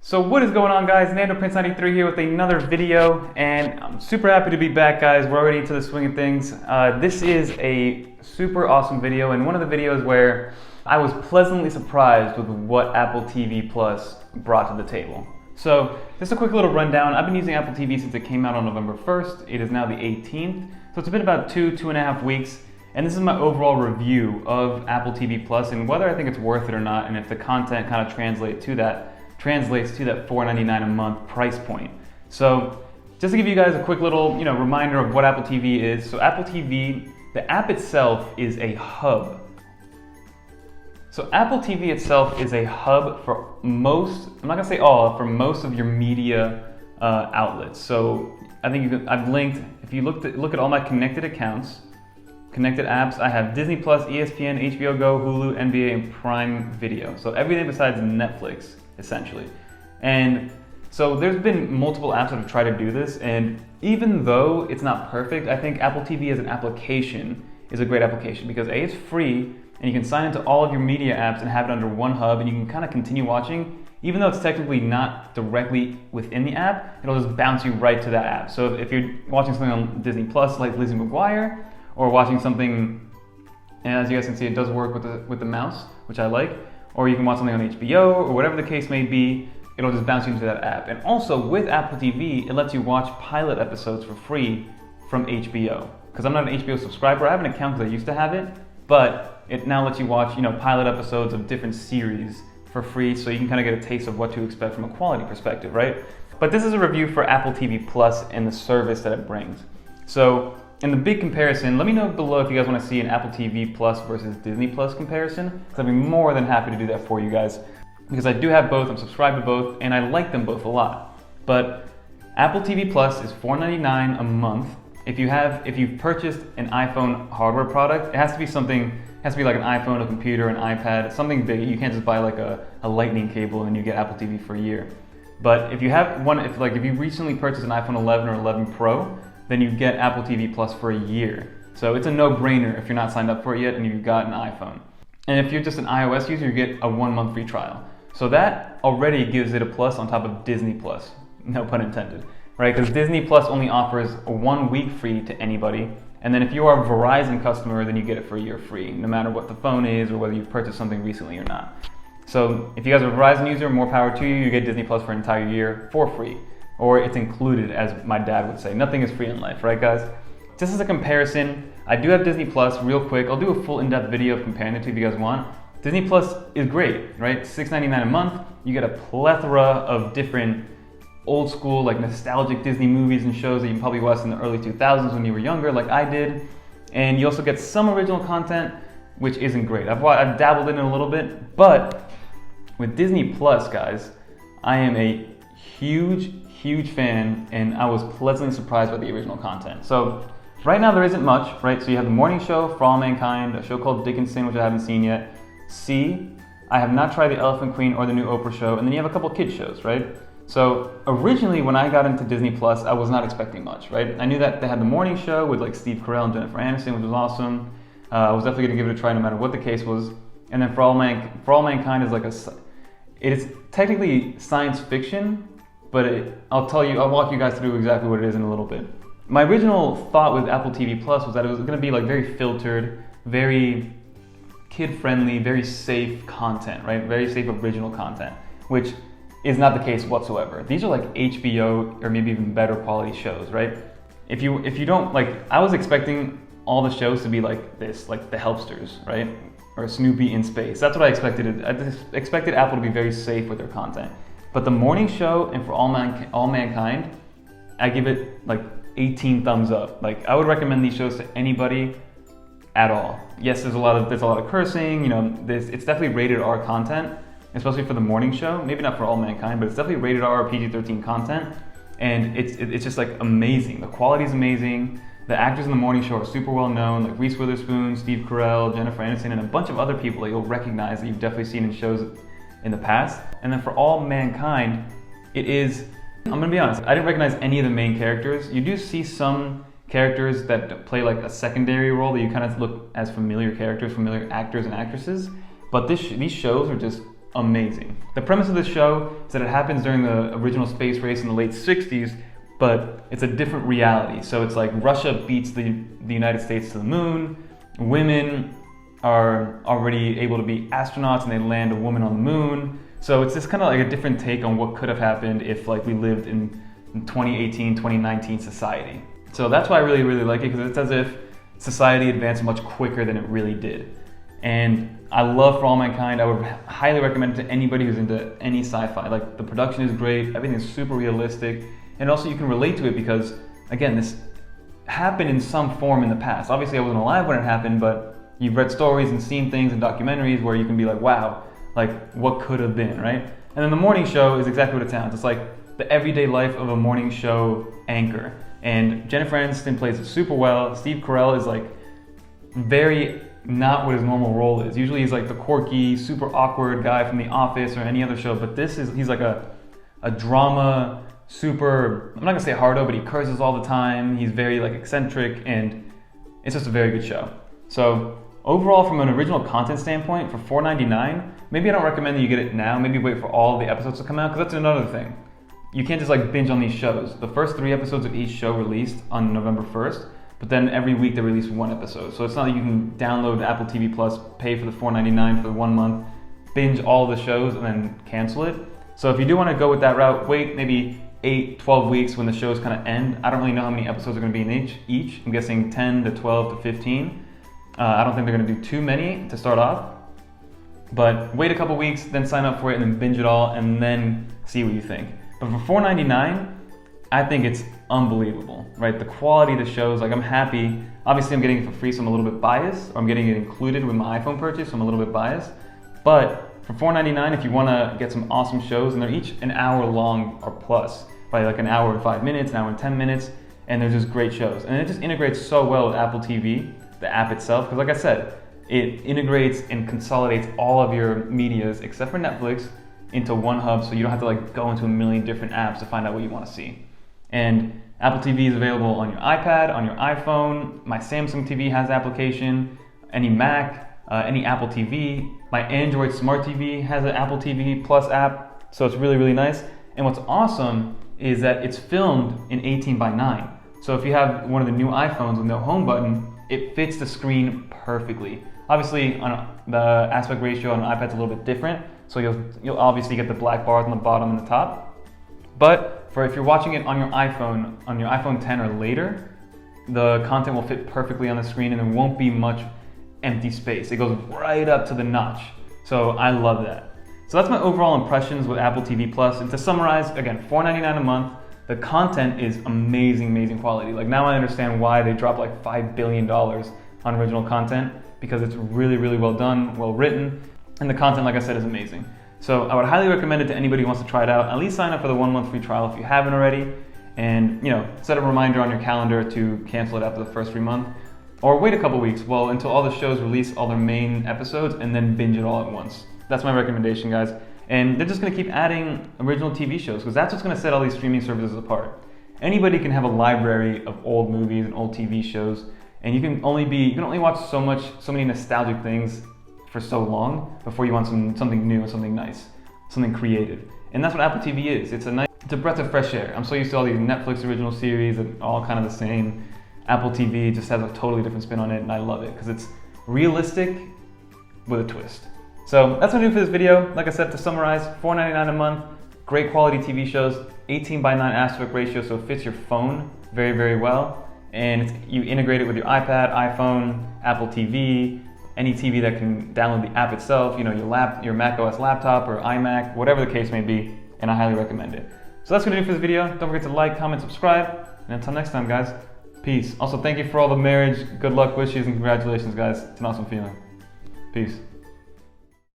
So what is going on, guys? NandoPrince93 here with another video, and I'm super happy to be back, guys. We're already into the swing of things. This is a super awesome video, and one of the videos where I was pleasantly surprised with what Apple TV Plus brought to the table. So just a quick little rundown. I've been using Apple TV since it came out on November 1st. It is now the 18th. So it's been about two and a half weeks. And this is my overall review of Apple TV Plus and whether I think it's worth it or not, and if the content kind of translates to that $4.99 a month price point. So just to give you guys a quick little reminder of what Apple TV is. So Apple TV, the app itself is a hub. So Apple TV itself is a hub for most, I'm not gonna say all, for most of your media outlets. So I think I've linked, if you look at all my connected accounts, connected apps, I have Disney Plus, ESPN, HBO Go, Hulu, NBA, and Prime Video. So everything besides Netflix, essentially. And so there's been multiple apps that have tried to do this, and even though it's not perfect, I think Apple TV as an application is a great application because A, it's free, and you can sign into all of your media apps and have it under one hub, and you can kind of continue watching. Even though it's technically not directly within the app, it'll just bounce you right to that app. So if you're watching something on Disney Plus like Lizzie McGuire, or watching something, and as you guys can see, it does work with the mouse, which I like, or you can watch something on HBO, or whatever the case may be, it'll just bounce you into that app. And also with Apple TV, it lets you watch pilot episodes for free from HBO. Because I'm not an HBO subscriber, I have an account because I used to have it, but it now lets you watch pilot episodes of different series for free, so you can kind of get a taste of what to expect from a quality perspective, right? But this is a review for Apple TV Plus and the service that it brings. So in the big comparison, let me know below if you guys want to see an Apple TV Plus versus Disney Plus comparison, because I'd be more than happy to do that for you guys, because I do have both, I'm subscribed to both, and I like them both a lot. But Apple TV Plus is $4.99 a month. If you've purchased an iPhone hardware product, it has to be like an iPhone, a computer, an iPad, something big. You can't just buy like a lightning cable and you get Apple TV for a year. But if you have one, if you recently purchased an iPhone 11 or 11 Pro, then you get Apple TV Plus for a year. So it's a no-brainer if you're not signed up for it yet and you've got an iPhone. And if you're just an iOS user, you get a 1-month free trial. So that already gives it a plus on top of Disney Plus, no pun intended, right? Because Disney Plus only offers a 1 week free to anybody. And then if you are a Verizon customer, then you get it for a year free, no matter what the phone is or whether you've purchased something recently or not. So if you guys are a Verizon user, more power to you, you get Disney Plus for an entire year for free. Or it's included, as my dad would say. Nothing is free in life, right, guys? Just as a comparison, I do have Disney Plus real quick. I'll do a full in-depth video of comparing the two if you guys want. Disney Plus is great, right? $6.99 a month. You get a plethora of different old school, like nostalgic Disney movies and shows that you probably watched in the early 2000s when you were younger, like I did. And you also get some original content, which isn't great. I've dabbled in it a little bit, but with Disney Plus, guys, I am a huge fan, and I was pleasantly surprised by the original content. So right now there isn't much, right? So you have the morning show, For All Mankind, a show called Dickinson, which I haven't seen yet. C, I have not tried the Elephant Queen or the new Oprah show, and then you have a couple kids shows, right? So originally when I got into Disney Plus, I was not expecting much, right? I knew that they had the morning show with like Steve Carell and Jennifer Aniston, which was awesome. I was definitely gonna give it a try no matter what the case was. And then For All Mankind is like it is technically science fiction, but I'll walk you guys through exactly what it is in a little bit. My original thought with Apple TV Plus was that it was going to be like very filtered, very kid-friendly, very safe content, right? Very safe original content, which is not the case whatsoever. These are like HBO or maybe even better quality shows, right? If you don't I was expecting all the shows to be like this, like The Helpsters, right? Or Snoopy in Space. That's what I expected. I just expected Apple to be very safe with their content. But the morning show and For All Mankind, I give it like 18 thumbs up. Like I would recommend these shows to anybody at all. Yes, there's a lot of cursing. It's definitely rated R content, especially for the morning show. Maybe not For All Mankind, but it's definitely rated R or PG-13 content, and it's just like amazing. The quality is amazing. The actors in the morning show are super well known, like Reese Witherspoon, Steve Carell, Jennifer Aniston, and a bunch of other people that you'll recognize that you've definitely seen in shows in the past. And then For All Mankind, I'm gonna be honest, I didn't recognize any of the main characters. You do see some characters that play like a secondary role that you kind of look as familiar characters, familiar actors and actresses, but these shows are just amazing. The premise of this show is that it happens during the original space race in the late 60s, but it's a different reality. So it's like Russia beats the United States to the moon, women are already able to be astronauts and they land a woman on the moon. So it's just kind of like a different take on what could have happened if like we lived in 2018, 2019 society. So that's why I really, really like it, because it's as if society advanced much quicker than it really did. And I love For All Mankind. I would highly recommend it to anybody who's into any sci-fi. Like, the production is great, everything is super realistic, and also you can relate to it because, again, this happened in some form in the past. Obviously I wasn't alive when it happened, but you've read stories and seen things in documentaries where you can be like, wow, like what could have been, right? And then the morning show is exactly what it sounds. It's like the everyday life of a morning show anchor. And Jennifer Aniston plays it super well. Steve Carell is like very not what his normal role is. Usually he's like the quirky, super awkward guy from The Office or any other show, but he's like a drama, super, I'm not gonna say hardo, but he curses all the time. He's very like eccentric, and it's just a very good show. So overall, from an original content standpoint, for $4.99, maybe I don't recommend that you get it now. Maybe wait for all the episodes to come out, because that's another thing. You can't just like binge on these shows. The first 3 episodes of each show released on November 1st, but then every week they release 1 episode. So it's not like you can download Apple TV Plus, pay for the $4.99 for 1 month, binge all the shows, and then cancel it. So if you do want to go with that route, wait maybe 8, 12 weeks when the shows kind of end. I don't really know how many episodes are going to be in each. I'm guessing 10 to 12 to 15. I don't think they're going to do too many to start off. But wait a couple weeks, then sign up for it, and then binge it all, and then see what you think. But for $4.99, I think it's unbelievable, right? The quality of the shows, like I'm happy. Obviously I'm getting it for free, so I'm a little bit biased, or I'm getting it included with my iPhone purchase, so I'm a little bit biased. But for $4.99, if you want to get some awesome shows, and they're each an hour long or plus, right? Like an hour and 5 minutes, an hour and 10 minutes, and they're just great shows. And it just integrates so well with Apple TV, the app itself, because like I said, it integrates and consolidates all of your medias, except for Netflix, into one hub, so you don't have to like go into a million different apps to find out what you want to see. And Apple TV is available on your iPad, on your iPhone. My Samsung TV has the application, any Mac, any Apple TV. My Android Smart TV has an Apple TV Plus app, so it's really, really nice. And what's awesome is that it's filmed in 18:9. So if you have one of the new iPhones with no home button, it fits the screen perfectly. Obviously, on the aspect ratio on an iPad's a little bit different, so you'll obviously get the black bars on the bottom and the top. But if you're watching it on your iPhone 10 or later, the content will fit perfectly on the screen, and there won't be much empty space. It goes right up to the notch. So I love that. So that's my overall impressions with Apple TV Plus. And to summarize, again, $4.99 a month. The content is amazing, amazing quality. Like, now I understand why they dropped like $5 billion on original content, because it's really, really well done, well written, and the content, like I said, is amazing. So I would highly recommend it to anybody who wants to try it out. At least sign up for the 1 month free trial if you haven't already, and set a reminder on your calendar to cancel it after the first free month, or wait a couple weeks until all the shows release all their main episodes, and then binge it all at once. That's my recommendation, guys. And they're just going to keep adding original TV shows, because that's what's going to set all these streaming services apart. Anybody can have a library of old movies and old TV shows, and you can only watch so many nostalgic things for so long before you want something new, something nice, something creative. And that's what Apple TV is. It's a breath of fresh air. I'm so used to all these Netflix original series that are all kind of the same. Apple TV just has a totally different spin on it, and I love it because it's realistic with a twist. So that's what I do for this video. Like I said, to summarize, $4.99 a month, great quality TV shows, 18:9 aspect ratio, so it fits your phone very, very well. And you integrate it with your iPad, iPhone, Apple TV, any TV that can download the app itself, your Mac OS laptop or iMac, whatever the case may be, and I highly recommend it. So that's what I do for this video. Don't forget to like, comment, subscribe, and until next time, guys, peace. Also, thank you for all the marriage, good luck wishes, and congratulations, guys. It's an awesome feeling. Peace.